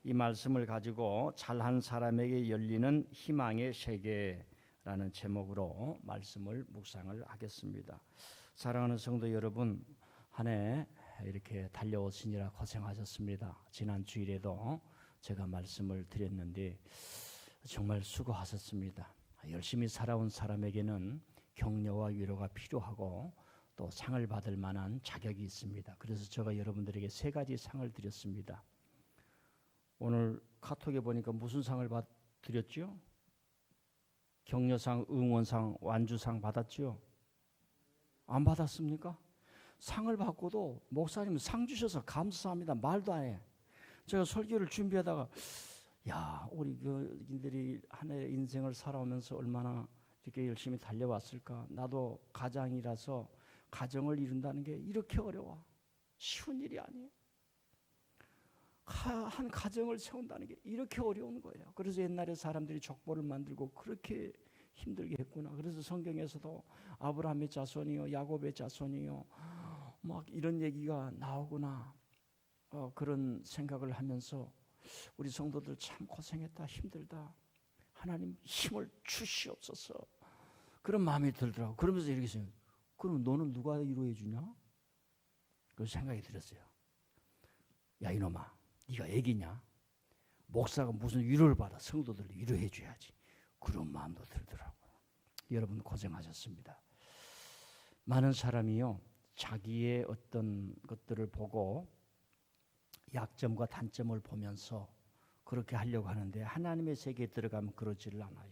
이 말씀을 가지고 잘한 사람에게 열리는 희망의 세계라는 제목으로 말씀을 묵상을 하겠습니다. 사랑하는 성도 여러분, 한 해 이렇게 달려오시느라 고생하셨습니다. 지난 주일에도 제가 말씀을 드렸는데 정말 수고하셨습니다. 열심히 살아온 사람에게는 격려와 위로가 필요하고 또 상을 받을 만한 자격이 있습니다. 그래서 제가 여러분들에게 세 가지 상을 드렸습니다. 오늘 카톡에 보니까 무슨 상을 드렸죠? 격려상, 응원상, 완주상 받았죠? 안 받았습니까? 상을 받고도 목사님 상 주셔서 감사합니다. 말도 안 해. 제가 설교를 준비하다가 우리 교인들이 한 해 인생을 살아오면서 얼마나 이렇게 열심히 달려왔을까. 나도 가장이라서 가정을 이룬다는 게 이렇게 어려워. 쉬운 일이 아니에요. 한 가정을 세운다는 게 이렇게 어려운 거예요. 그래서 옛날에 사람들이 족보를 만들고 그렇게 힘들게 했구나. 그래서 성경에서도 아브라함의 자손이요, 야곱의 자손이요, 막 이런 얘기가 나오구나. 그런 생각을 하면서 우리 성도들 참 고생했다, 힘들다. 하나님 힘을 주시옵소서. 그런 마음이 들더라고. 그러면서 이렇게 생각해요. 그럼 너는 누가 위로해 주냐? 그 생각이 들었어요. 야 이놈아, 네가 애기냐? 목사가 무슨 위로를 받아 성도들을 위로해 줘야지. 그런 마음도 들더라고요. 여러분 고생하셨습니다. 많은 사람이요, 자기의 어떤 것들을 보고 약점과 단점을 보면서 그렇게 하려고 하는데 하나님의 세계에 들어가면 그러지를 않아요.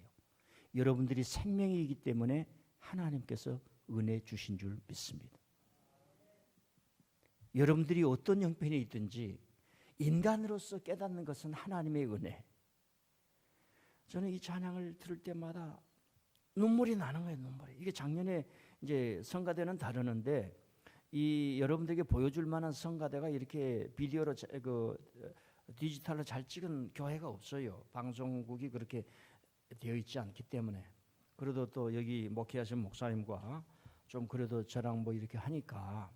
여러분들이 생명이기 때문에 하나님께서 은혜 주신 줄 믿습니다. 여러분들이 어떤 형편에 있든지 인간으로서 깨닫는 것은 하나님의 은혜. 저는 이 찬양을 들을 때마다 눈물이 나는 거예요. 눈물이. 이게 작년에 이제 성가대는 다루는데 이 여러분들에게 보여줄 만한 성가대가 이렇게 비디오로 디지털로 잘 찍은 교회가 없어요. 방송국이 그렇게 되어 있지 않기 때문에. 그래도 또 여기 목회하신 목사님과 좀 그래도 저랑 뭐 이렇게 하니까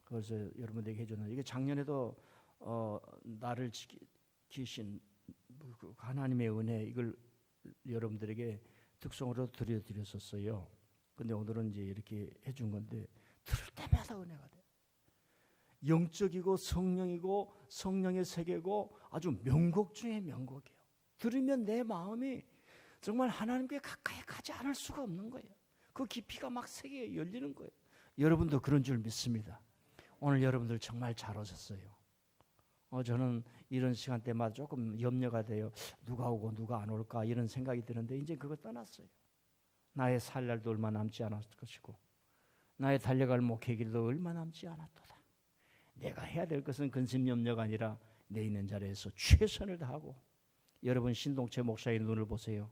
그래서 여러분들에게 해주는 이게 작년에도 나를 지키신 하나님의 은혜 이걸 여러분들에게 특송으로 드렸었어요. 근데 오늘은 이제 이렇게 해준 건데 들을 때마다 은혜가 돼요. 영적이고 성령이고 성령의 세계고 아주 명곡 중에 명곡이에요. 들으면 내 마음이 정말 하나님께 가까이 가지 않을 수가 없는 거예요. 그 깊이가 막 세계에 열리는 거예요. 여러분도 그런 줄 믿습니다. 오늘 여러분들 정말 잘 오셨어요. 저는 이런 시간대마다 조금 염려가 돼요. 누가 오고 누가 안 올까 이런 생각이 드는데 이제 그거 떠났어요. 나의 살 날도 얼마 남지 않았을 것이고 나의 달려갈 목회 길도 얼마 남지 않았도다. 내가 해야 될 것은 근심염려가 아니라 내 있는 자리에서 최선을 다하고. 여러분 신동채 목사의 눈을 보세요.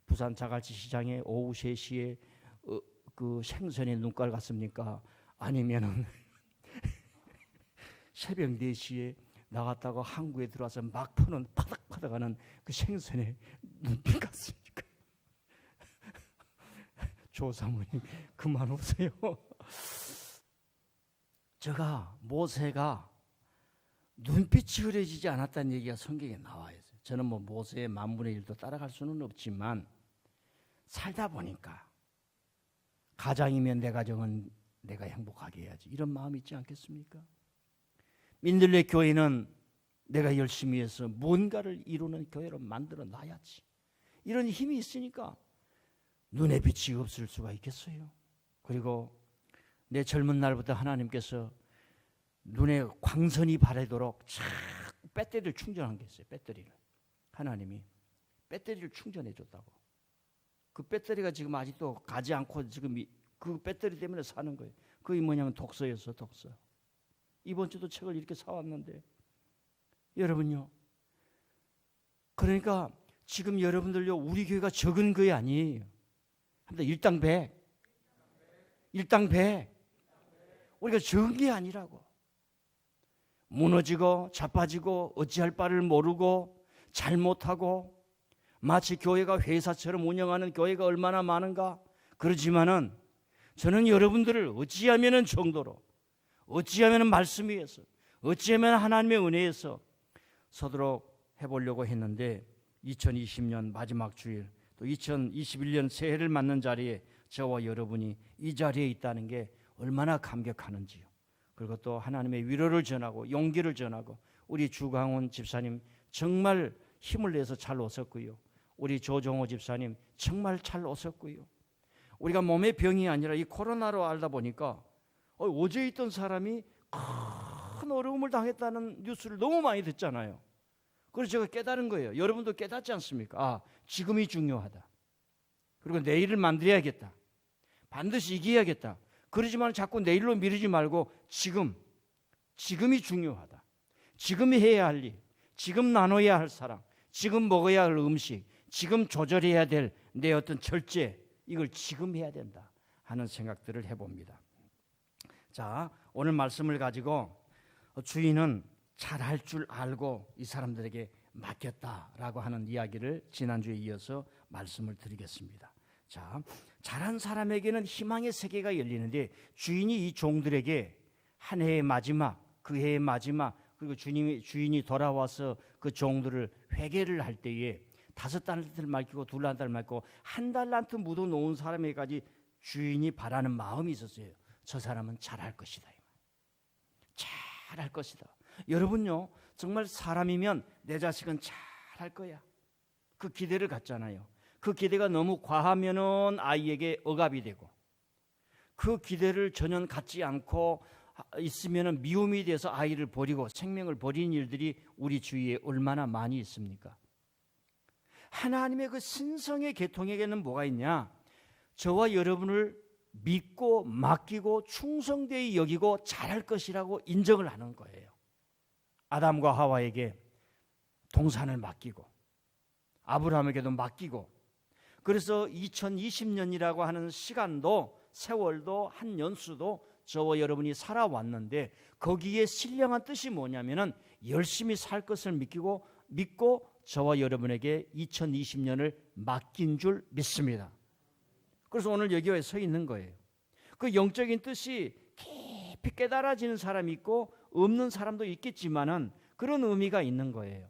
부산 자갈치 시장에 오후 3시에 그 생선의 눈깔 같습니까? 아니면은 새벽 4시에 나갔다가 항구에 들어와서 막 푸는 파닥파닥하는 그 생선의 눈빛 같습니까? 조사모님 그만 오세요. 제가 모세가 눈빛이 흐려지지 않았다는 얘기가 성경에 나와요. 저는 뭐 모세의 10,000분의 1도 따라갈 수는 없지만 살다 보니까 가장이면 내 가정은 내가 행복하게 해야지 이런 마음이 있지 않겠습니까? 민들레 교회는 내가 열심히 해서 뭔가를 이루는 교회로 만들어 놔야지 이런 힘이 있으니까 눈에 빛이 없을 수가 있겠어요. 그리고 내 젊은 날부터 하나님께서 눈에 광선이 바래도록 착 배터리를 충전한 게 있어요. 배터리를 하나님이 배터리를 충전해 줬다고. 그 배터리가 지금 아직도 가지 않고 지금 그 배터리 때문에 사는 거예요. 그게 뭐냐면 독서였어. 독서. 이번 주도 책을 이렇게 사왔는데 여러분요, 그러니까 지금 여러분들요 우리 교회가 적은 거이 아니에요. 일당 100 일당 100 우리가 적은 게 아니라고. 무너지고 자빠지고 어찌할 바를 모르고 잘못하고 마치 교회가 회사처럼 운영하는 교회가 얼마나 많은가. 그렇지만은 저는 여러분들을 어찌하면은 정도로, 어찌하면은 말씀 위에서, 어찌하면 하나님의 은혜에서 서도록 해보려고 했는데 2020년 마지막 주일 또 2021년 새해를 맞는 자리에 저와 여러분이 이 자리에 있다는 게 얼마나 감격하는지요. 그리고 또 하나님의 위로를 전하고 용기를 전하고 우리 주강원 집사님 정말 힘을 내서 잘 오셨고요. 우리 조정호 집사님 정말 잘 오셨고요. 우리가 몸의 병이 아니라 이 코로나로 알다 보니까 어제 있던 사람이 큰 어려움을 당했다는 뉴스를 너무 많이 듣잖아요. 그래서 제가 깨달은 거예요. 여러분도 깨닫지 않습니까? 아, 지금이 중요하다. 그리고 내일을 만들어야겠다. 반드시 이겨야겠다. 그러지만 자꾸 내일로 미루지 말고 지금이 중요하다. 지금 해야 할 일, 지금 나눠야 할 사람, 지금 먹어야 할 음식, 지금 조절해야 될 내 어떤 절제, 이걸 지금 해야 된다 하는 생각들을 해봅니다. 자, 오늘 말씀을 가지고 주인은 잘할 줄 알고 이 사람들에게 맡겼다라고 하는 이야기를 지난주에 이어서 말씀을 드리겠습니다. 자, 잘한 사람에게는 희망의 세계가 열리는데 주인이 이 종들에게 한 해의 마지막, 그 해의 마지막, 그리고 주인이 돌아와서 그 종들을 회개를 할 때에 5달란트를 맡기고 2달란트를 맡기고 1달란트 묻어놓은 사람에게까지 주인이 바라는 마음이 있었어요. 저 사람은 잘할 것이다. 잘할 것이다. 여러분요, 정말 사람이면 내 자식은 잘할 거야. 그 기대를 갖잖아요. 그 기대가 너무 과하면은 아이에게 억압이 되고, 그 기대를 전혀 갖지 않고 있으면은 미움이 돼서 아이를 버리고 생명을 버리는 일들이 우리 주위에 얼마나 많이 있습니까? 하나님의 그 신성의 계통에게는 뭐가 있냐? 저와 여러분을 믿고 맡기고 충성되이 여기고 잘할 것이라고 인정을 하는 거예요. 아담과 하와에게 동산을 맡기고 아브라함에게도 맡기고, 그래서 2020년이라고 하는 시간도 세월도 한 연수도 저와 여러분이 살아왔는데 거기에 신령한 뜻이 뭐냐면은 열심히 살 것을 믿고 저와 여러분에게 2020년을 맡긴 줄 믿습니다. 그래서 오늘 여기에 서 있는 거예요. 그 영적인 뜻이 깊이 깨달아지는 사람이 있고 없는 사람도 있겠지만은 그런 의미가 있는 거예요.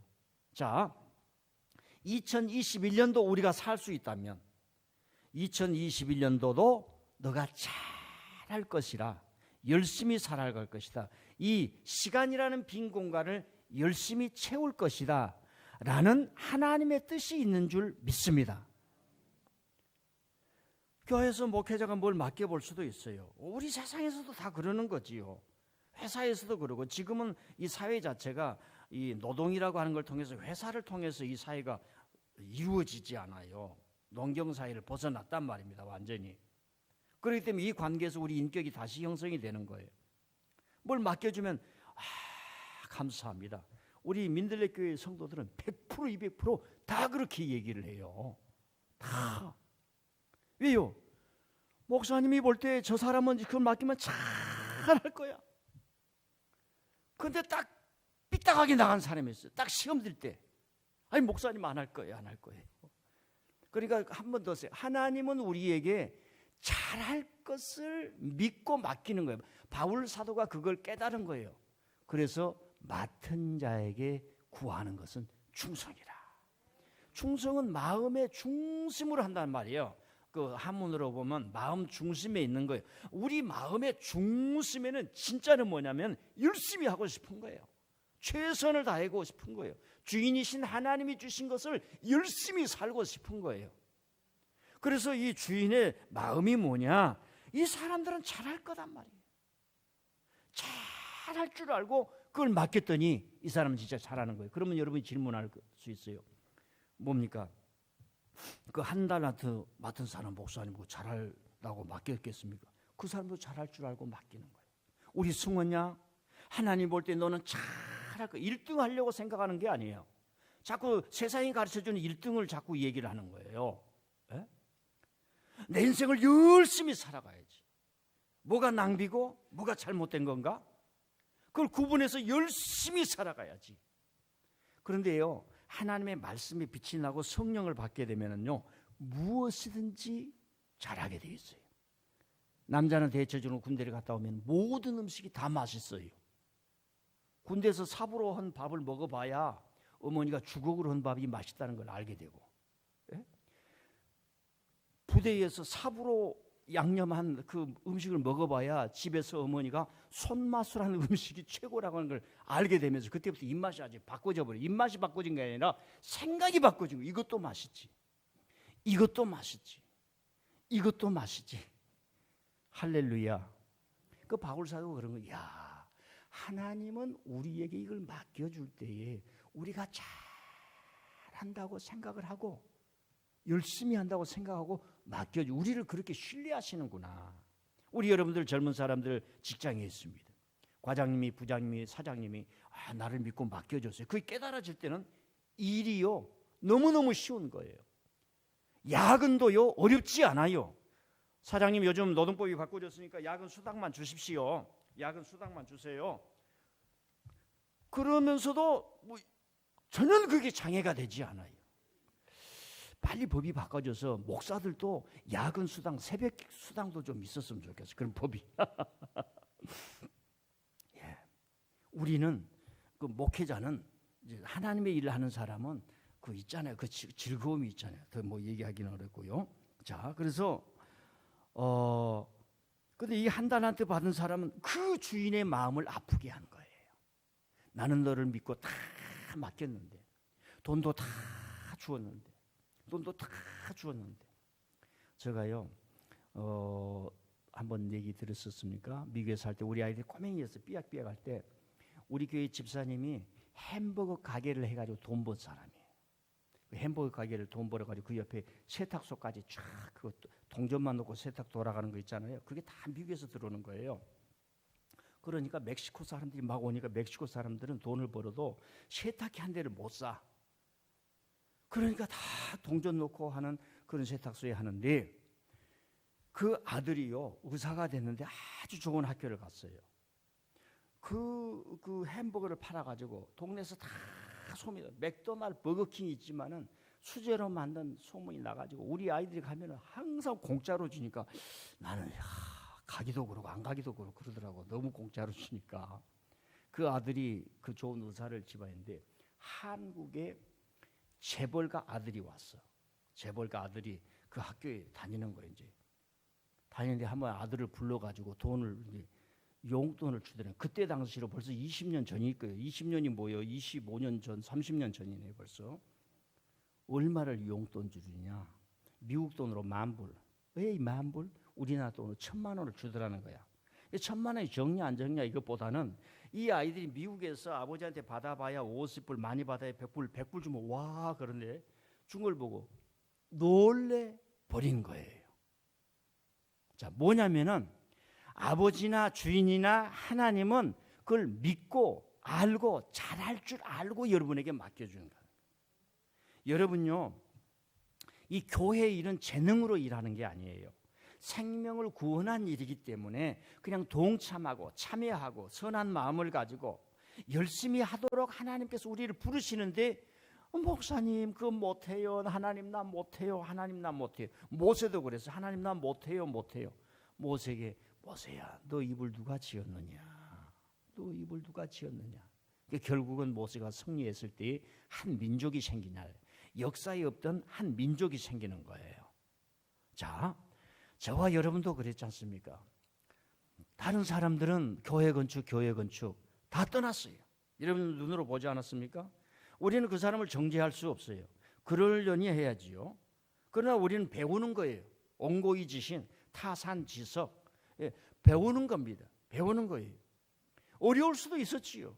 자, 2021년도 우리가 살 수 있다면 2021년도도 너가 잘할 것이라, 열심히 살아갈 것이다. 이 시간이라는 빈 공간을 열심히 채울 것이다 라는 하나님의 뜻이 있는 줄 믿습니다. 교회에서 목회자가 뭘 맡겨볼 수도 있어요. 우리 세상에서도 다 그러는 거지요. 회사에서도 그러고, 지금은 이 사회 자체가 이 노동이라고 하는 걸 통해서, 회사를 통해서 이 사회가 이루어지지 않아요. 농경사회를 벗어났단 말입니다. 완전히. 그렇기 때문에 이 관계에서 우리 인격이 다시 형성이 되는 거예요. 뭘 맡겨주면 감사합니다. 우리 민들레 교회 성도들은 100% 200% 그렇게 얘기를 해요. 다. 왜요? 목사님이 볼 때 저 사람은 그걸 맡기면 잘할 거야. 근데 딱 삐딱하게 나간 사람이 있어요. 딱 시험 들 때. 아니, 목사님 안 할 거예요. 안 할 거예요. 그러니까 한 번 더 세요. 하나님은 우리에게 잘할 것을 믿고 맡기는 거예요. 바울 사도가 그걸 깨달은 거예요. 그래서 맡은 자에게 구하는 것은 충성이라. 충성은 마음의 중심으로 한단 말이에요. 그 한문으로 보면 마음 중심에 있는 거예요. 우리 마음의 중심에는 진짜는 뭐냐면 열심히 하고 싶은 거예요. 최선을 다하고 싶은 거예요. 주인이신 하나님이 주신 것을 열심히 살고 싶은 거예요. 그래서 이 주인의 마음이 뭐냐? 이 사람들은 잘할 거단 말이에요. 잘할 줄 알고 그걸 맡겼더니 이 사람은 진짜 잘하는 거예요. 그러면 여러분이 질문할 수 있어요. 뭡니까? 그 1달란트 맡은 사람 목사님 그거 잘하려고 맡겼겠습니까? 그 사람도 잘할 줄 알고 맡기는 거예요. 우리 승원야, 하나님 볼 때 너는 잘할 거야. 1등 하려고 생각하는 게 아니에요. 자꾸 세상이 가르쳐주는 1등을 자꾸 얘기를 하는 거예요. 에? 내 인생을 열심히 살아가야지. 뭐가 낭비고 뭐가 잘못된 건가? 그걸 구분해서 열심히 살아가야지. 그런데요, 하나님의 말씀에 빛이 나고 성령을 받게 되면은요, 무엇이든지 잘하게 돼 있어요. 남자는 대체적으로 군대를 갔다 오면 모든 음식이 다 맛있어요. 군대에서 삽으로 한 밥을 먹어봐야 어머니가 주걱으로 한 밥이 맛있다는 걸 알게 되고, 예? 부대에서 삽으로 양념한 그 음식을 먹어봐야 집에서 어머니가 손맛으로 하는 음식이 최고라고 하는 걸 알게 되면서 그때부터 입맛이 아주 바꿔져 버려. 입맛이 바꿔진 게 아니라 생각이 바꿔진 거. 이것도 맛있지. 이것도 맛있지. 이것도 맛있지. 할렐루야. 그 바울사도 그런 거. 야, 하나님은 우리에게 이걸 맡겨줄 때에 우리가 잘한다고 생각을 하고 열심히 한다고 생각하고 맡겨주. 우리를 그렇게 신뢰하시는구나. 우리 여러분들 젊은 사람들 직장에 있습니다. 과장님이, 부장님이, 사장님이 나를 믿고 맡겨줬어요. 그게 깨달아질 때는 일이요 너무너무 쉬운 거예요. 야근도요 어렵지 않아요. 사장님 요즘 노동법이 바꿔졌으니까 야근 수당만 주십시오. 야근 수당만 주세요. 그러면서도 뭐 전혀 그게 장애가 되지 않아요. 빨리 법이 바꿔져서 목사들도 야근 수당, 새벽 수당도 좀 있었으면 좋겠어요. 그런 법이. 예. 우리는 그 목회자는 하나님의 일을 하는 사람은 그 있잖아요. 그 즐거움이 있잖아요. 더 뭐 얘기하기는 어렵고요. 자, 그래서 근데 이 한 달란트 받은 사람은 그 주인의 마음을 아프게 한 거예요. 나는 너를 믿고 다 맡겼는데, 돈도 다 주었는데, 제가요 한번 얘기 들었었습니까? 미국에 살 때 우리 아이들이 꼬맹이였어. 삐약삐약할 때 우리 교회 집사님이 햄버거 가게를 해가지고 돈 번 사람이에요. 그 햄버거 가게를 돈 벌어가지고 그 옆에 세탁소까지 쫙 그거 동전만 놓고 세탁 돌아가는 거 있잖아요. 그게 다 미국에서 들어오는 거예요. 그러니까 멕시코 사람들이 막 오니까 멕시코 사람들은 돈을 벌어도 세탁기 한 대를 못 사. 그러니까 다 동전 놓고 하는 그런 세탁소에 하는데, 그 아들이요 의사가 됐는데 아주 좋은 학교를 갔어요. 그 햄버거를 팔아가지고 동네에서 다 소문이, 맥도날드, 버거킹이 있지만은 수제로 만든 소문이 나가지고 우리 아이들이 가면은 항상 공짜로 주니까 나는 가기도 그러고 안 가기도 그러고 그러더라고. 너무 공짜로 주니까. 그 아들이 그 좋은 의사를 집안인데 한국에 재벌가 아들이 왔어. 재벌가 아들이 그 학교에 다니는 거예요. 이제 다니는데 한번 아들을 불러가지고 돈을 용돈을 주더래요. 그때 당시로 벌써 20년 전일 거예요. 20년이 뭐예요? 25년 전, 30년 전이네 벌써. 얼마를 용돈 주느냐? 미국 돈으로 10,000불. 왜 이 10,000불? 우리나라 돈으로 1,000만 원을 주더라는 거야. 1,000만 원이 적냐 안 적냐 이것보다는 이 아이들이 미국에서 아버지한테 받아봐야 50불, 많이 받아야 100불 주면 와 그런데 준 걸 보고 놀래 버린 거예요. 자, 뭐냐면은 아버지나 주인이나 하나님은 그걸 믿고 알고 잘할 줄 알고 여러분에게 맡겨주는 거예요. 여러분요, 이 교회 일은 재능으로 일하는 게 아니에요. 생명을 구원한 일이기 때문에 그냥 동참하고 참여하고 선한 마음을 가지고 열심히 하도록 하나님께서 우리를 부르시는데, 목사님 그거 못해요. 하나님 나 못해요. 하나님 나 못해요. 모세도 그랬어. 하나님 나 못해요. 모세에게, 모세야 너 입을 누가 지었느냐. 너 입을 누가 지었느냐. 결국은 모세가 승리했을 때 한 민족이 생긴 날, 역사에 없던 한 민족이 생기는 거예요. 자, 저와 여러분도 그랬지 않습니까? 다른 사람들은 교회 건축 다 떠났어요. 여러분 눈으로 보지 않았습니까? 우리는 그 사람을 정죄할 수 없어요. 그러려니 해야지요. 그러나 우리는 배우는 거예요. 옹고이지신, 타산지석, 배우는 겁니다. 배우는 거예요. 어려울 수도 있었지요.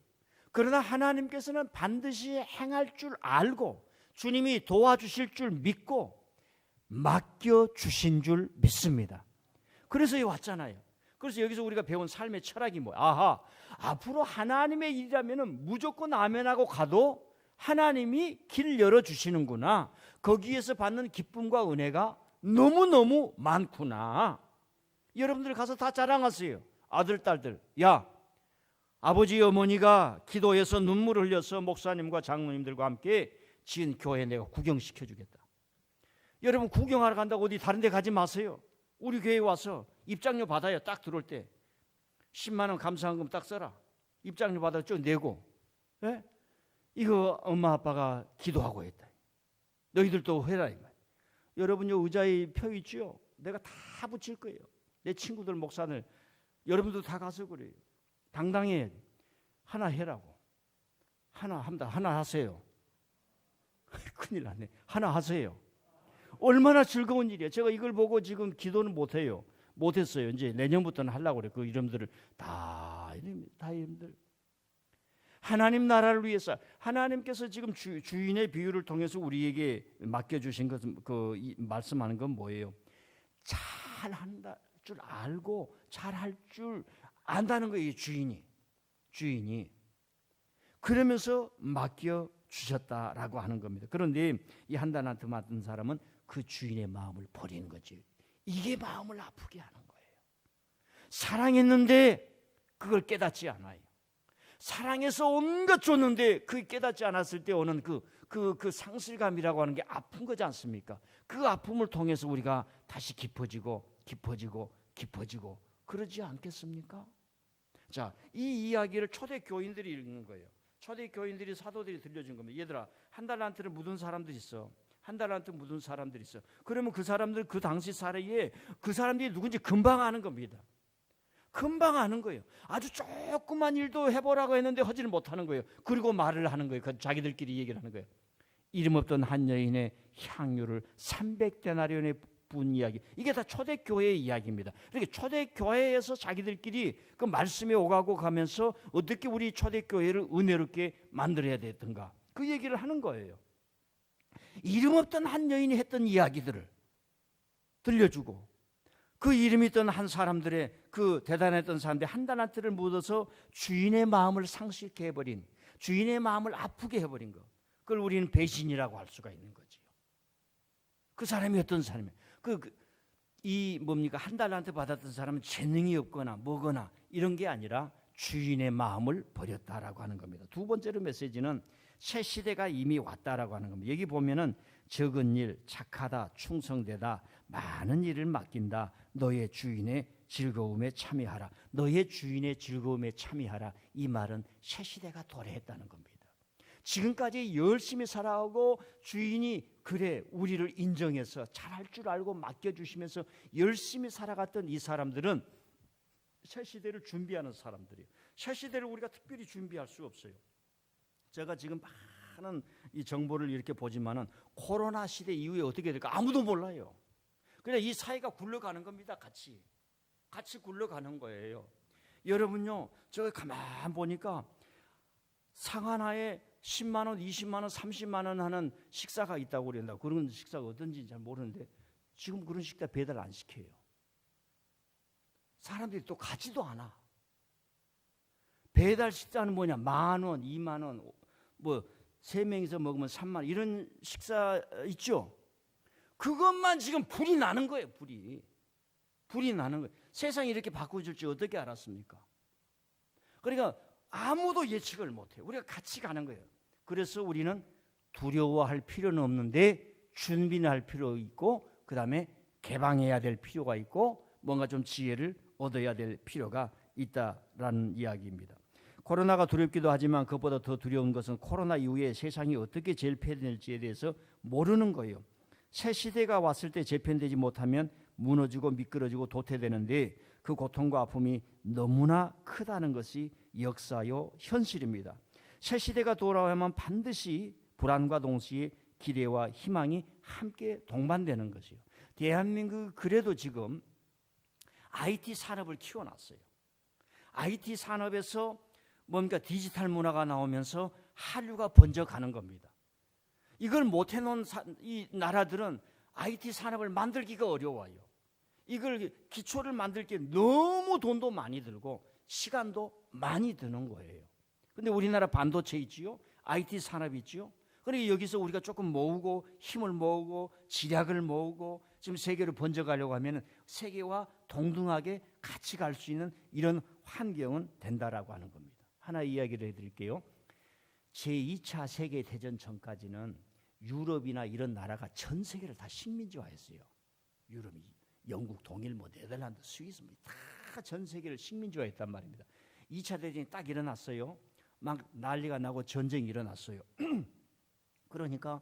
그러나 하나님께서는 반드시 행할 줄 알고 주님이 도와주실 줄 믿고 맡겨주신 줄 믿습니다. 그래서 여기 왔잖아요. 그래서 여기서 우리가 배운 삶의 철학이 뭐야? 아하, 앞으로 하나님의 일이라면 무조건 아멘하고 가도 하나님이 길 열어주시는구나. 거기에서 받는 기쁨과 은혜가 너무너무 많구나. 여러분들 가서 다 자랑하세요. 아들, 딸들. 야, 아버지, 어머니가 기도해서 눈물을 흘려서 목사님과 장로님들과 함께 지은 교회 내가 구경시켜주겠다. 여러분 구경하러 간다고 어디 다른 데 가지 마세요. 우리 교회에 와서 입장료 받아요. 딱 들어올 때 10만 원 감사한금 딱 써라. 입장료 받아 쭉 내고, 예? 이거 엄마 아빠가 기도하고 했다. 너희들도 해라 이 말. 여러분 요 의자에 펴 있지요? 내가 다 붙일 거예요. 내 친구들 목사들 여러분도 다 가서 그래요. 당당히 하나 해라고. 하나 합니다. 하나 하세요. 큰일 났네. 하나 하세요. 얼마나 즐거운 일이야. 제가 이걸 보고 지금 기도는 못해요. 못했어요. 이제 내년부터는 하려고 그래. 그 이름들을 다 이름들. 하나님 나라를 위해서 하나님께서 지금 주인의 비유를 통해서 우리에게 맡겨주신 것은 말씀하는 건 뭐예요? 잘한다 줄 알고 잘할 줄 안다는 거예요. 주인이 그러면서 맡겨 주셨다라고 하는 겁니다. 그런데 이 한 달란트 맡은 사람은 그 주인의 마음을 버리는 거지. 이게 마음을 아프게 하는 거예요. 사랑했는데 그걸 깨닫지 않아요. 사랑해서 온갖 줬는데 그 깨닫지 않았을 때 오는 그 상실감이라고 하는 게 아픈 거지 않습니까? 그 아픔을 통해서 우리가 다시 깊어지고 그러지 않겠습니까? 자, 이 이야기를 초대 교인들이 읽는 거예요. 초대 교인들이 사도들이 들려준 겁니다. 얘들아, 한 달란트를 묻은 사람들 있어. 한 달란트 묻은 사람들 있어. 그러면 그 사람들 그 당시 사례에 그 사람들이 누군지 금방 아는 겁니다. 금방 아는 거예요. 아주 조그만 일도 해보라고 했는데 하지를 못하는 거예요. 그리고 말을 하는 거예요. 자기들끼리 얘기를 하는 거예요. 이름 없던 한 여인의 향유를 300데나리온에 분 이야기. 이게 다 초대교회의 이야기입니다. 그러니까 초대교회에서 자기들끼리 그 말씀에 오가고 가면서 어떻게 우리 초대교회를 은혜롭게 만들어야 되던가 그 얘기를 하는 거예요. 이름 없던 한 여인이 했던 이야기들을 들려주고 그 이름이 있던 한 사람들의 그 대단했던 사람들이 한 달란트를 묻어서 주인의 마음을 상실케 해버린 주인의 마음을 아프게 해버린 것 그걸 우리는 배신이라고 할 수가 있는 거지요. 그 사람이 어떤 사람이에요? 한 달란트 받았던 사람은 재능이 없거나 뭐거나 이런 게 아니라 주인의 마음을 버렸다라고 하는 겁니다. 두 번째로 메시지는 새 시대가 이미 왔다라고 하는 겁니다. 여기 보면은 적은 일, 착하다, 충성되다, 많은 일을 맡긴다. 너의 주인의 즐거움에 참여하라. 너의 주인의 즐거움에 참여하라. 이 말은 새 시대가 도래했다는 겁니다. 지금까지 열심히 살아오고 주인이 그래 우리를 인정해서 잘할 줄 알고 맡겨주시면서 열심히 살아갔던 이 사람들은 새 시대를 준비하는 사람들이에요. 새 시대를 우리가 특별히 준비할 수 없어요. 제가 지금 많은 이 정보를 이렇게 보지만은 코로나 시대 이후에 어떻게 될까 아무도 몰라요. 그냥 이 사회가 굴러가는 겁니다. 같이 굴러가는 거예요. 여러분요, 저 가만 보니까 상 하나에 10만 원, 20만 원, 30만 원 하는 식사가 있다고 그런다. 그런 식사가 어떤지 잘 모르는데 지금 그런 식사 배달 안 시켜요. 사람들이 또 가지도 않아. 배달 식사는 뭐냐? 10,000원, 2만 원, 뭐 3명이서 먹으면 3만 원 이런 식사 있죠? 그것만 지금 불이 나는 거예요. 불이 나는 거예요. 세상이 이렇게 바꿔줄 줄 어떻게 알았습니까? 그러니까 아무도 예측을 못해요. 우리가 같이 가는 거예요. 그래서 우리는 두려워할 필요는 없는데 준비는 할 필요 있고 그 다음에 개방해야 될 필요가 있고 뭔가 좀 지혜를 얻어야 될 필요가 있다라는 이야기입니다. 코로나가 두렵기도 하지만 그것보다 더 두려운 것은 코로나 이후에 세상이 어떻게 재편될지에 대해서 모르는 거예요. 새 시대가 왔을 때 재편되지 못하면 무너지고 미끄러지고 도태되는데 그 고통과 아픔이 너무나 크다는 것이 역사요 현실입니다. 새 시대가 돌아오면 반드시 불안과 동시에 기대와 희망이 함께 동반되는 것이요. 대한민국 그래도 지금 IT 산업을 키워놨어요. IT 산업에서 뭔가 디지털 문화가 나오면서 한류가 번져가는 겁니다. 이걸 못 해놓은 이 나라들은 IT 산업을 만들기가 어려워요. 이걸 기초를 만들기에 너무 돈도 많이 들고 시간도 많이 드는 거예요. 근데 우리나라 반도체 있지요? IT 산업이 있지요? 그러니까 여기서 우리가 조금 모으고 힘을 모으고 지략을 모으고 지금 세계로 번져가려고 하면 세계와 동등하게 같이 갈 수 있는 이런 환경은 된다라고 하는 겁니다. 하나 이야기를 해드릴게요. 제2차 세계대전 전까지는 유럽이나 이런 나라가 전 세계를 다 식민지화했어요. 유럽이 영국, 독일, 네덜란드, 스위스 다 전 세계를 식민지화했단 말입니다. 2차 대전이 딱 일어났어요. 막 난리가 나고 전쟁이 일어났어요. 그러니까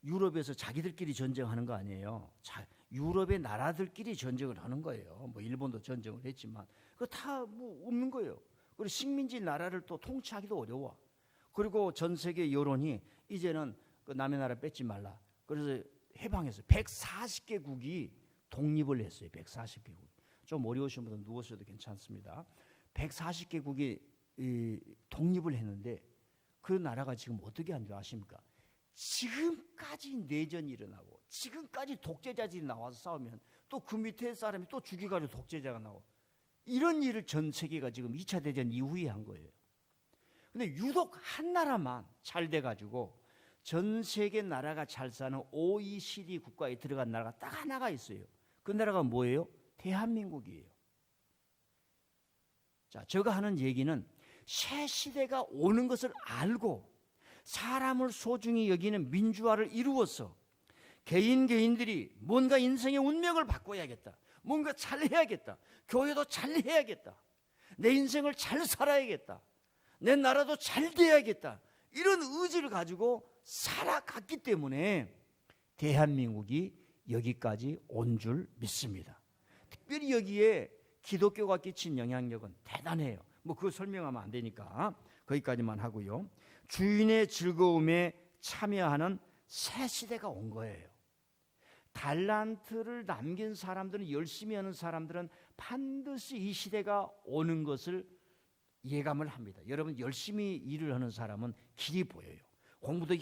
유럽에서 자기들끼리 전쟁하는 거 아니에요. 유럽의 나라들끼리 전쟁을 하는 거예요. 뭐 일본도 전쟁을 했지만 그거 다 뭐 없는 거예요. 그리고 식민지 나라를 또 통치하기도 어려워. 그리고 전 세계 여론이 이제는 그 남의 나라 뺏지 말라. 그래서 해방해서 140개국이 독립을 했어요. 140개국. 좀 어려우신 분은 누워셔도 괜찮습니다. 140개국이 독립을 했는데 그 나라가 지금 어떻게 한 줄 아십니까? 지금까지 내전이 일어나고 지금까지 독재자들이 나와서 싸우면 또 그 밑에 사람이 또 죽이가지고 독재자가 나오고 이런 일을 전 세계가 지금 2차 대전 이후에 한 거예요. 근데 유독 한 나라만 잘 돼가지고 전 세계 나라가 잘 사는 OECD 국가에 들어간 나라가 딱 하나가 있어요. 그 나라가 뭐예요? 대한민국이에요. 자, 제가 하는 얘기는 새 시대가 오는 것을 알고 사람을 소중히 여기는 민주화를 이루어서 개인들이 뭔가 인생의 운명을 바꿔야겠다. 뭔가 잘해야겠다. 교회도 잘해야겠다. 내 인생을 잘 살아야겠다. 내 나라도 잘 돼야겠다. 이런 의지를 가지고 살아갔기 때문에 대한민국이 여기까지 온 줄 믿습니다. 특별히 여기에 기독교가 끼친 영향력은 대단해요. 뭐 그거 설명하면 안 되니까 거기까지만 하고요. 주인의 즐거움에 참여하는 새 시대가 온 거예요. 달란트를 남긴 사람들은, 열심히 하는 사람들은 반드시 이 시대가 오는 것을 예감을 합니다. 여러분, 열심히 일을 하는 사람은 길이 보여요. 공부도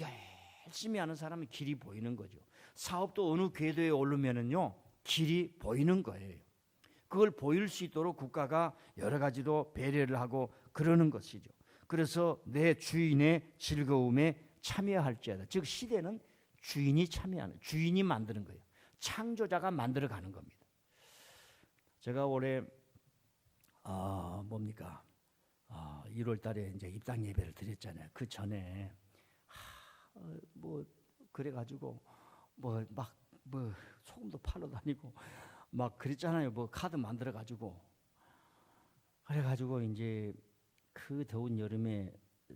열심히 하는 사람은 길이 보이는 거죠. 사업도 어느 궤도에 오르면은요 길이 보이는 거예요. 그걸 보일 수 있도록 국가가 여러 가지로 배려를 하고 그러는 것이죠. 그래서 내 주인의 즐거움에 참여할지어다. 즉 시대는 주인이 참여하는, 주인이 만드는 거예요. 창조자가 만들어가는 겁니다. 제가 올해 1월 달에 이제 입당 예배를 드렸잖아요. 그 전에 뭐 그래가지고 소금도 팔러 다니고 막 그랬잖아요. 뭐 카드 만들어가지고 그래가지고 이제 그 더운 여름에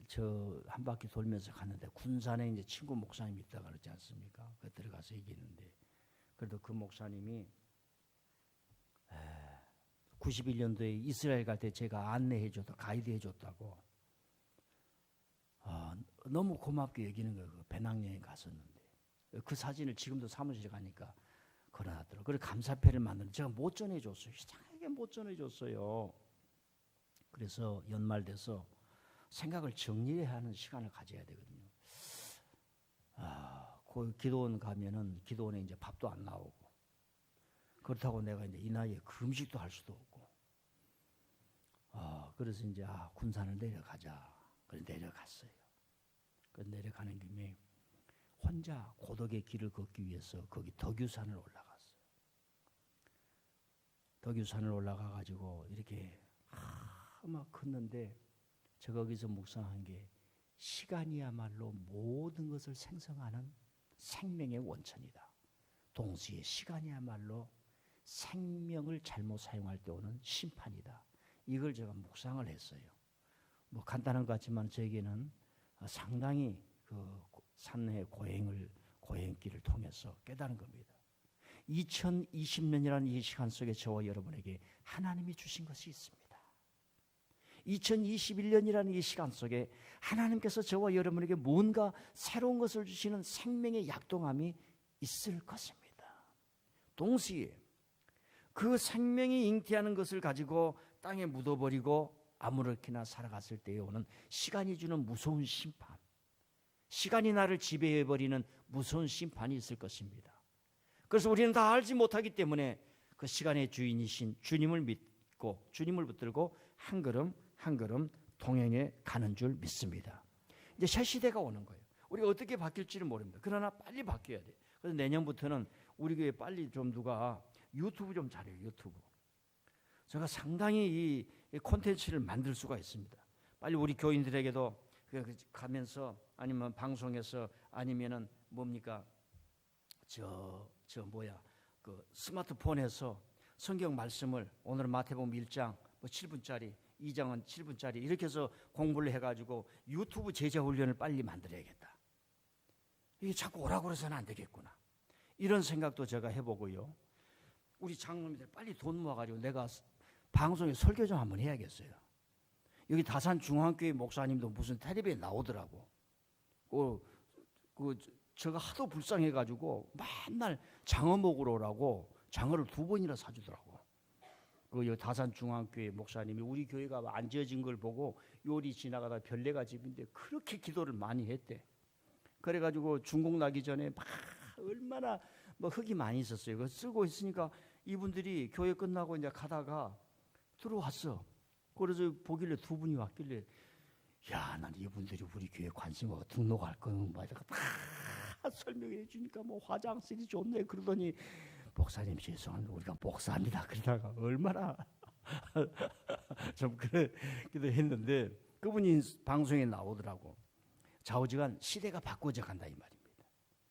저 한 바퀴 돌면서 갔는데 군산에 이제 친구 목사님이 있다가 그러지 않습니까? 그 들어가서 얘기했는데 그래도 그 목사님이 91년도에 이스라엘 갈 때 제가 안내해줬다, 가이드해줬다고 너무 고맙게 여기는 거예요. 그 배낭여행 갔었는데 그 사진을 지금도 사무실에 가니까 걸어놨더라고요. 그래서 감사패를 만드는 제가 못 전해줬어요. 희장하게 못 전해줬어요. 그래서 연말 돼서 생각을 정리해야 하는 시간을 가져야 되거든요. 그 기도원 가면은 기도원에 이제 밥도 안 나오고 그렇다고 내가 이제 이 나이에 금식도 할 수도 없고 그래서 이제 군산을 내려가자. 그래서 내려갔어요. 그 내려가는 김에 혼자 고독의 길을 걷기 위해서 거기 덕유산을 올라갔어요. 덕유산을 올라가가지고 이렇게 막 걷는데 제가 거기서 묵상한 게 시간이야말로 모든 것을 생성하는 생명의 원천이다. 동시에 시간이야말로 생명을 잘못 사용할 때 오는 심판이다. 이걸 제가 묵상을 했어요. 뭐 간단한 것 같지만 저에게는 상당히 그 산의 고행길을 통해서 깨달은 겁니다. 2020년이라는 이 시간 속에 저와 여러분에게 하나님이 주신 것이 있습니다. 2021년이라는 이 시간 속에 하나님께서 저와 여러분에게 뭔가 새로운 것을 주시는 생명의 약동함이 있을 것입니다. 동시에 그 생명이 잉태하는 것을 가지고 땅에 묻어버리고 아무렇게나 살아갔을 때에 오는 시간이 주는 무서운 심판, 시간이 나를 지배해버리는 무서운 심판이 있을 것입니다. 그래서 우리는 다 알지 못하기 때문에 그 시간의 주인이신 주님을 믿고 주님을 붙들고 한 걸음 한 걸음 동행해 가는 줄 믿습니다. 이제 새 시대가 오는 거예요. 우리가 어떻게 바뀔지는 모릅니다. 그러나 빨리 바뀌어야 돼요. 그래서 내년부터는 우리 교회 빨리 좀 누가 유튜브 좀 잘해요. 유튜브. 제가 상당히 이 콘텐츠를 만들 수가 있습니다. 빨리 우리 교인들에게도 가면서 아니면 방송에서 아니면은 그 스마트폰에서 성경 말씀을 오늘 마태복음 1장 7분짜리 2장은 7분짜리 이렇게 해서 공부를 해가지고 유튜브 제자 훈련을 빨리 만들어야겠다. 이게 자꾸 오라고 그래서는 안 되겠구나. 이런 생각도 제가 해보고요. 우리 장로님들 빨리 돈 모아가지고 내가 방송에 설교 좀 한번 해야겠어요. 여기 다산 중앙교회 목사님도 무슨 텔레비에 나오더라고. 제가 하도 불쌍해가지고 맨날 장어 먹으러 오라고 장어를 2번이나 사주더라고. 다산 중앙교회 목사님이 우리 교회가 안 지어진 걸 보고 요리 지나가다 별내가 집인데 그렇게 기도를 많이 했대. 그래가지고 중국 나기 전에 막 얼마나 흙이 많이 있었어요. 그거 쓰고 있으니까 이분들이 교회 끝나고 이제 가다가 들어왔어. 그래서 보길래 2분이 왔길래, 야, 난 이분들이 우리 교회 관심하고 등록할 거는 말이야. 다 설명해 주니까 화장실이 좋네 그러더니, 목사님 죄송합니다. 우리가 목사입니다. 그러다가 얼마나 좀 그러기도 했는데 그분이 방송에 나오더라고. 좌우지간 시대가 바꿔져 간다 이 말입니다.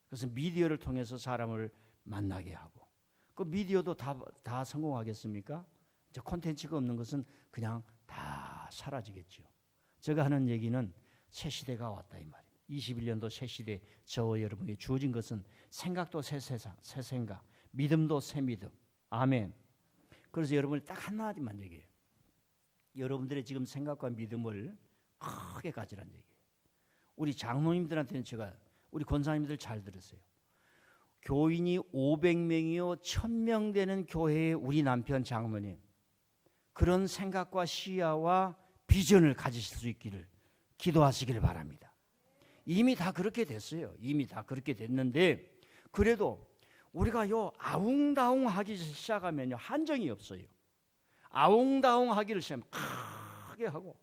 그래서 미디어를 통해서 사람을 만나게 하고, 그 미디어도 다 성공하겠습니까? 이제 콘텐츠가 없는 것은 그냥 다 사라지겠죠. 제가 하는 얘기는 새 시대가 왔다 이 말입니다. 21년도 새 시대 저와 여러분에게 주어진 것은 생각도 새 세상, 새 생각, 믿음도 새 믿음. 아멘. 그래서 여러분이 딱 한마디만 얘기해요. 여러분들의 지금 생각과 믿음을 크게 가지란 얘기예요. 우리 장로님들한테는 우리 권사님들 잘 들으세요. 교인이 500명이요 1000명 되는 교회의 우리 남편 장로님, 그런 생각과 시야와 비전을 가지실 수 있기를 기도하시기를 바랍니다. 이미 다 그렇게 됐어요. 이미 다 그렇게 됐는데 그래도 우리가 아웅다웅 하기 시작하면요 한정이 없어요. 아웅다웅 하기를 시작하면 크게 하고,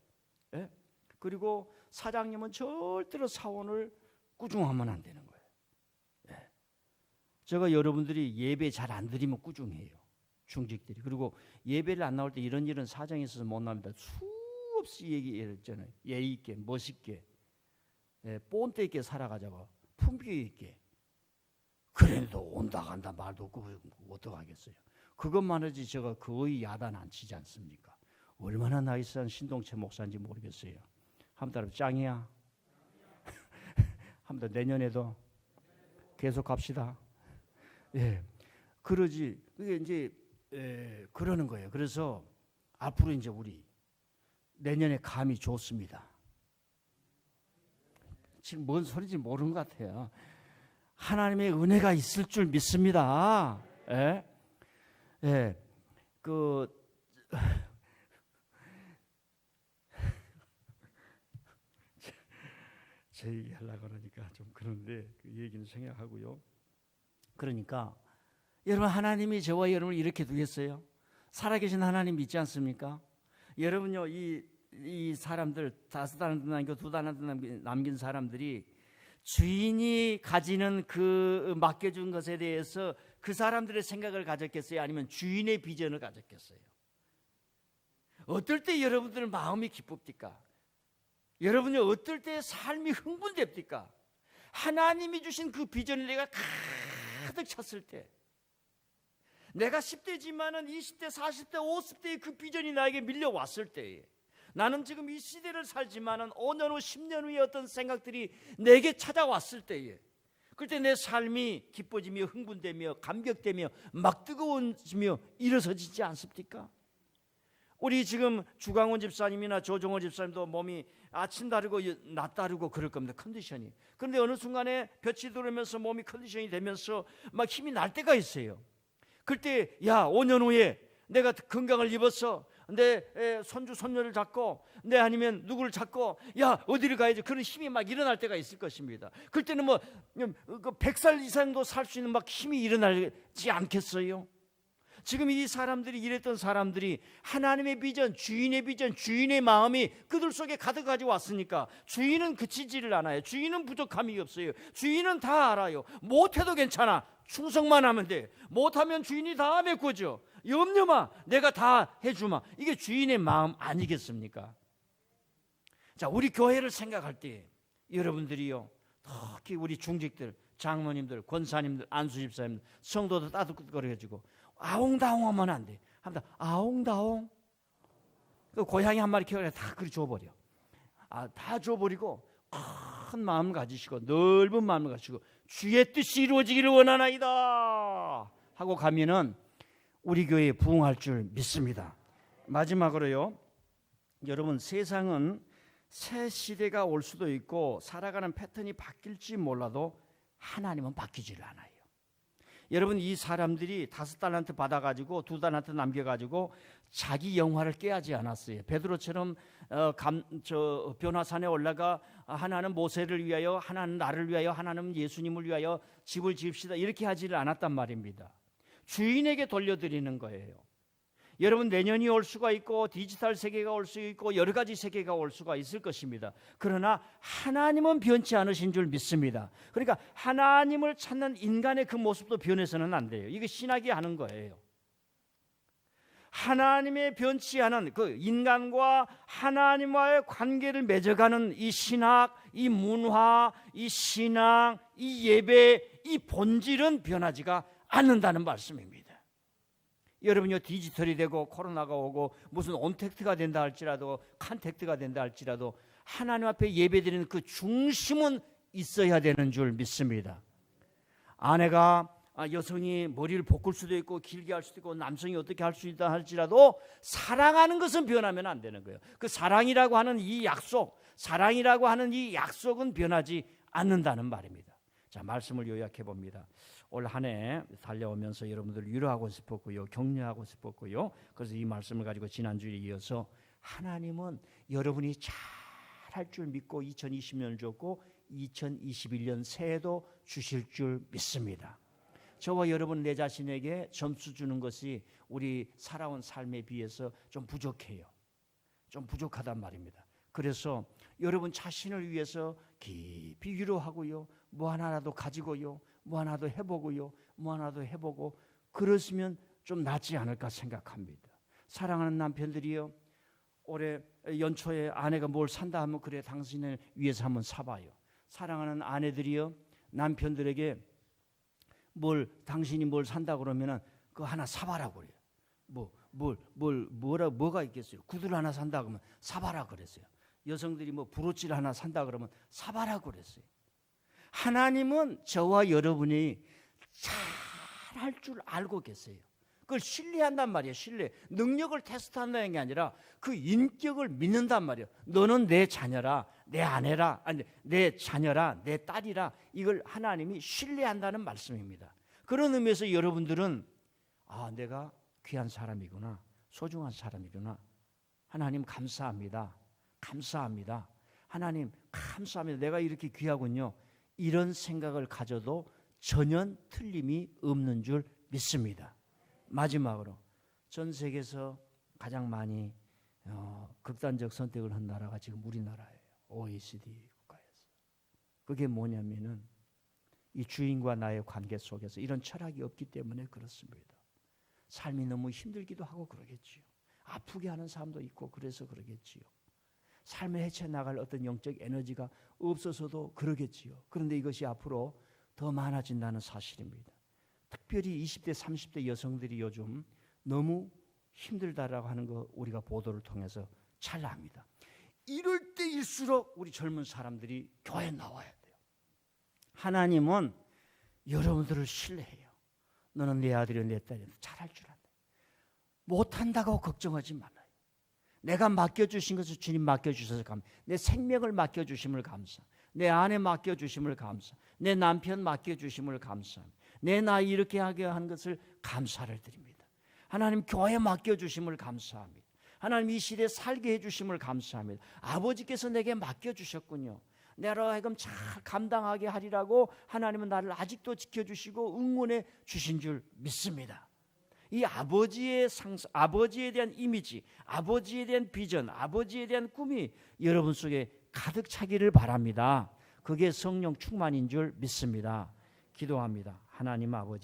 예? 그리고 사장님은 절대로 사원을 꾸중하면 안 되는 거예요. 예. 제가 여러분들이 예배 잘 안 드리면 꾸중해요. 중직들이. 그리고 예배를 안 나올 때 이런 사정이 있어서 못 나옵니다. 수없이 얘기했잖아요. 예의 있게, 멋있게, 본때 있게 살아가자고, 품격 있게. 그래도 온다 간다 말도 없고 어떡하겠어요. 그것만 하지 제가 거의 야단 안 치지 않습니까? 얼마나 나이스한 신동채 목사인지 모르겠어요. 한 달 짱이야. 한 달 내년에도 계속 갑시다. 예, 그러지. 그게 이제 그러는 거예요. 그래서 앞으로 이제 우리 내년에 감이 좋습니다. 지금 뭔 소리인지 모르는 것 같아요. 하나님의 은혜가 있을 줄 믿습니다. 예, 예, 제 얘기하려고 그러니까 좀 그런데 그 얘기는 생략하고요. 그러니까 여러분, 하나님이 저와 여러분을 이렇게 두겠어요? 살아계신 하나님 믿지 않습니까? 여러분요, 이 사람들 5달란트 남기고 2달란트 남긴 사람들이 주인이 가지는 그 맡겨준 것에 대해서 그 사람들의 생각을 가졌겠어요? 아니면 주인의 비전을 가졌겠어요? 어떨 때 여러분들 마음이 기쁩니까? 여러분이 어떨 때 삶이 흥분됩니까? 하나님이 주신 그 비전을 내가 가득 찼을 때, 내가 10대지만은 20대, 40대, 50대의 그 비전이 나에게 밀려왔을 때에, 나는 지금 이 시대를 살지만은 5년 후, 10년 후에 어떤 생각들이 내게 찾아왔을 때에, 그때 내 삶이 기뻐지며 흥분되며 감격되며 막 뜨거워지며 일어서지지 않습니까? 우리 지금 주강원 집사님이나 조종호 집사님도 몸이 아침 다르고 낮 다르고 그럴 겁니다. 컨디션이. 그런데 어느 순간에 볕이 들어오면서 몸이 컨디션이 되면서 막 힘이 날 때가 있어요. 그때 5년 후에 내가 건강을 입었어, 내 손주 손녀를 잡고, 내 아니면 누구를 잡고 어디를 가야지, 그런 힘이 막 일어날 때가 있을 것입니다. 그때는 100살 이상도 살 수 있는 막 힘이 일어나지 않겠어요? 지금 이 사람들이, 이랬던 사람들이 하나님의 비전, 주인의 비전, 주인의 마음이 그들 속에 가득하지 왔으니까 주인은 그치지를 않아요. 주인은 부족함이 없어요. 주인은 다 알아요. 못해도 괜찮아, 충성만 하면 돼. 못하면 주인이 다 메꿔줘. 염려마, 내가 다 해주마. 이게 주인의 마음 아니겠습니까? 자, 우리 교회를 생각할 때 여러분들이요, 특히 우리 중직들, 장로님들, 권사님들, 안수집사님들, 성도들 따뜻거려가지고 아웅다웅하면 안 돼. 합니다. 아웅다웅. 그 고양이 한 마리 키워서 다 그리 줘버려. 다 줘버리고 큰 마음 가지시고 넓은 마음을 가지고 주의 뜻이 이루어지기를 원하나이다 하고 가면은 우리 교회에 부흥할 줄 믿습니다. 마지막으로요, 여러분, 세상은 새 시대가 올 수도 있고 살아가는 패턴이 바뀔지 몰라도 하나님은 바뀌질 않아요. 여러분, 이 사람들이 5달란트 받아가지고 2달란트 남겨가지고 자기 영화를 깨하지 않았어요. 베드로처럼 변화산에 올라가 하나는 모세를 위하여, 하나는 나를 위하여, 하나는 예수님을 위하여 집을 지읍시다 이렇게 하지를 않았단 말입니다. 주인에게 돌려드리는 거예요. 여러분, 내년이 올 수가 있고 디지털 세계가 올 수 있고 여러 가지 세계가 올 수가 있을 것입니다. 그러나 하나님은 변치 않으신 줄 믿습니다. 그러니까 하나님을 찾는 인간의 그 모습도 변해서는 안 돼요. 이게 신학이 하는 거예요. 하나님의 변치 않은 그 인간과 하나님과의 관계를 맺어가는 이 신학, 이 문화, 이 신앙, 이 예배, 이 본질은 변하지가 않는다는 말씀입니다. 여러분요, 디지털이 되고 코로나가 오고 무슨 온택트가 된다 할지라도 칸택트가 된다 할지라도 하나님 앞에 예배드리는 그 중심은 있어야 되는 줄 믿습니다. 아내가 여성이 머리를 볶을 수도 있고 길게 할 수도 있고 남성이 어떻게 할 수 있다 할지라도 사랑하는 것은 변하면 안 되는 거예요. 그 사랑이라고 하는 이 약속, 사랑이라고 하는 이 약속은 변하지 않는다는 말입니다. 자, 말씀을 요약해 봅니다. 올 한 해 달려오면서 여러분들 위로하고 싶었고요, 격려하고 싶었고요. 그래서 이 말씀을 가지고 지난주에 이어서 하나님은 여러분이 잘할 줄 믿고 2020년을 줬고 2021년 새해도 주실 줄 믿습니다. 저와 여러분 내 자신에게 점수 주는 것이 우리 살아온 삶에 비해서 좀 부족해요. 좀 부족하단 말입니다. 그래서 여러분 자신을 위해서 깊이 위로하고요, 뭐 하나라도 가지고요, 뭐 하나도 해보고요, 뭐 하나도 해보고 그러시면 좀 낫지 않을까 생각합니다. 사랑하는 남편들이요, 올해 연초에 아내가 뭘 산다 하면 그래 당신을 위해서 한번 사봐요. 사랑하는 아내들이요, 남편들에게 당신이 뭘 산다 그러면은 그거 하나 사봐라 그래요. 뭐가 있겠어요? 구두를 하나 산다 그러면 사봐라 그랬어요. 여성들이 브로치를 하나 산다 그러면 사봐라 그랬어요. 하나님은 저와 여러분이 잘할 줄 알고 계세요. 그걸 신뢰한단 말이에요. 신뢰. 능력을 테스트한다는 게 아니라 그 인격을 믿는단 말이에요. 너는 내 자녀라, 내 아내라, 아니 내 자녀라, 내 딸이라, 이걸 하나님이 신뢰한다는 말씀입니다. 그런 의미에서 여러분들은 내가 귀한 사람이구나, 소중한 사람이구나, 하나님 감사합니다, 감사합니다, 하나님 감사합니다, 내가 이렇게 귀하군요, 이런 생각을 가져도 전혀 틀림이 없는 줄 믿습니다. 마지막으로 전 세계에서 가장 많이 극단적 선택을 한 나라가 지금 우리나라예요. OECD 국가에서. 그게 뭐냐면은 이 주인과 나의 관계 속에서 이런 철학이 없기 때문에 그렇습니다. 삶이 너무 힘들기도 하고 그러겠지요. 아프게 하는 사람도 있고 그래서 그러겠지요. 삶을 헤쳐나갈 어떤 영적 에너지가 없어서도 그러겠지요. 그런데 이것이 앞으로 더 많아진다는 사실입니다. 특별히 20대, 30대 여성들이 요즘 너무 힘들다라고 하는 거 우리가 보도를 통해서 잘 압니다. 이럴 때일수록 우리 젊은 사람들이 교회에 나와야 돼요. 하나님은 여러분들을 신뢰해요. 너는 내 아들이 내 딸이 잘할 줄 안다. 못한다고 걱정하지 말아요. 내가 맡겨주신 것을 주님 맡겨주셔서 감사. 내 생명을 맡겨주심을 감사. 내 아내 맡겨주심을 감사. 내 남편 맡겨주심을 감사합니다. 내 나이 이렇게 하게 한 것을 감사를 드립니다. 하나님 교회 맡겨주심을 감사합니다. 하나님 이 시대에 살게 해주심을 감사합니다. 아버지께서 내게 맡겨주셨군요. 내가 하여금 잘 감당하게 하리라고 하나님은 나를 아직도 지켜주시고 응원해 주신 줄 믿습니다. 이 아버지의 상상, 아버지에 대한 이미지, 아버지에 대한 비전, 아버지에 대한 꿈이 여러분 속에 가득 차기를 바랍니다. 그게 성령 충만인 줄 믿습니다. 기도합니다. 하나님 아버지,